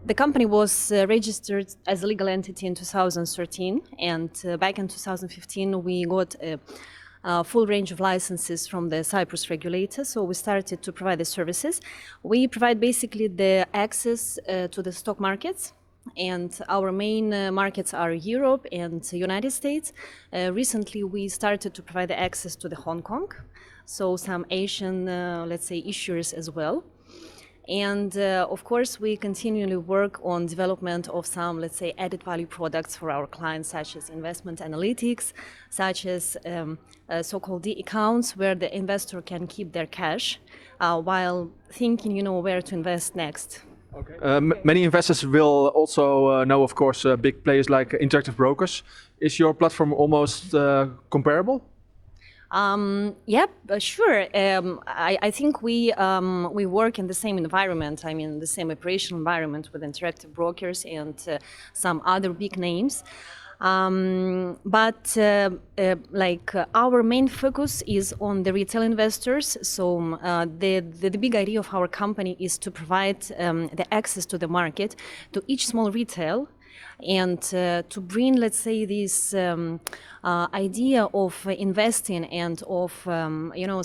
The company was registered as a legal entity in 2013, and back in 2015 we got a full range of licenses from the Cyprus regulator, so we started to provide the services. We provide basically the access to the stock markets, and our main markets are Europe and the United States. Recently we started to provide the access to the Hong Kong, so some Asian, let's say, issuers as well. And of course, we continually work on development of some, let's say, added value products for our clients, such as investment analytics, such as so-called D accounts, where the investor can keep their cash while thinking, where to invest next. Okay. Many investors will also know, of course, big players like Interactive Brokers. Is your platform almost comparable? Yep, sure. I think we work in the same environment. I mean, the same operational environment with Interactive Brokers and some other big names. But our main focus is on the retail investors. So the big idea of our company is to provide the access to the market to each small retail, and to bring, let's say, this idea of investing and of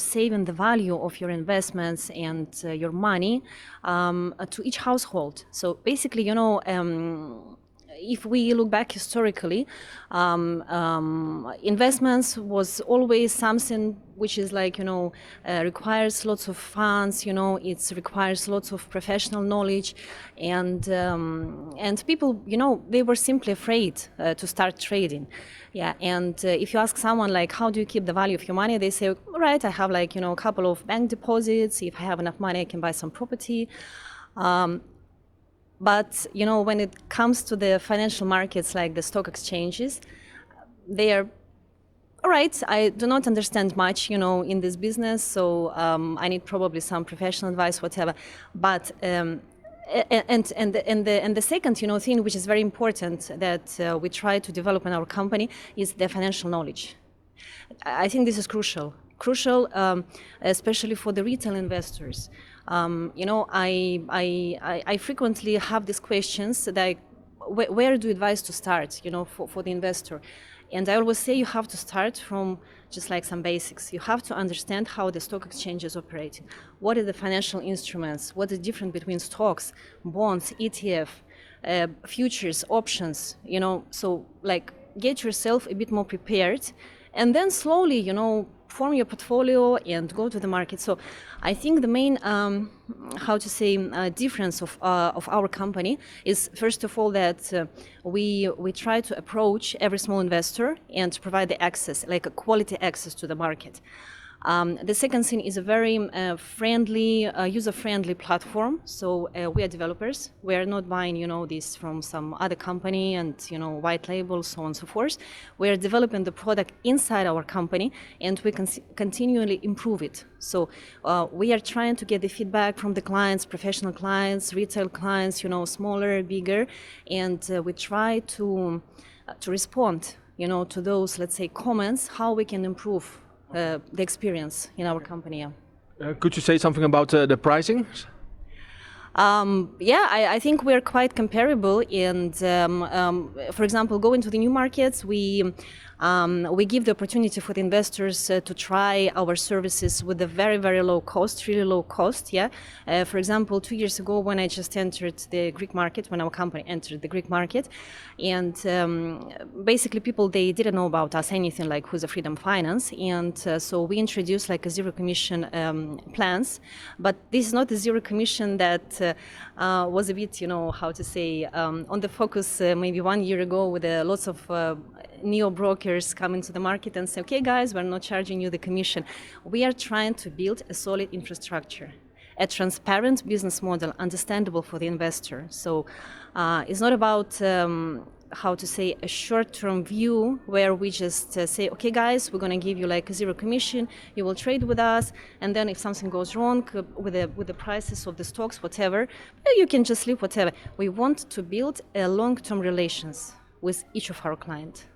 saving the value of your investments and your money to each household. So basically, if we look back historically, investments was always something which is requires lots of funds, it requires lots of professional knowledge, and people, they were simply afraid to start trading. Yeah, and if you ask someone how do you keep the value of your money, they say, all right, I have a couple of bank deposits. If I have enough money, I can buy some property. But when it comes to the financial markets, like the stock exchanges, they are, all right, I do not understand much, in this business, so I need probably some professional advice, whatever. But and the second, thing which is very important that we try to develop in our company is the financial knowledge. I think this is crucial, especially for the retail investors. I frequently have these questions like, where do you advise to start, for the investor? And I always say you have to start from just some basics. You have to understand how the stock exchanges operate. What are the financial instruments? What is the difference between stocks, bonds, ETF, futures, options? So get yourself a bit more prepared, and then slowly, form your portfolio and go to the market. So I think the main, difference of our company is, first of all, that we try to approach every small investor and provide the access, a quality access to the market. The second thing is a very friendly, user-friendly platform. So we are developers. We are not buying, this from some other company and, white label, so on and so forth. We are developing the product inside our company, and we can continually improve it. So we are trying to get the feedback from the clients, professional clients, retail clients, smaller, bigger, and we try to respond, to those, let's say, comments, how we can improve the experience in our company. Could you say something about the pricing? I think we're quite comparable, and for example, going to the new markets, we give the opportunity for the investors to try our services with a very, very low cost, really low cost. Yeah. For example, 2 years ago, when I just entered the Greek market, when our company entered the Greek market, and basically people, they didn't know about us anything, who's a Freedom Finance, and so we introduced a zero commission plans. But this is not a zero commission that was a bit, on the focus maybe 1 year ago, with lots of neo brokers come into the market and say, okay guys, we're not charging you the commission. We are trying to build a solid infrastructure, a transparent business model, understandable for the investor. So it's not about a short-term view where we just say, okay guys, we're going to give you a zero commission, you will trade with us, and then if something goes wrong with the prices of the stocks, whatever, you can just leave, whatever. We want to build a long-term relations with each of our clients.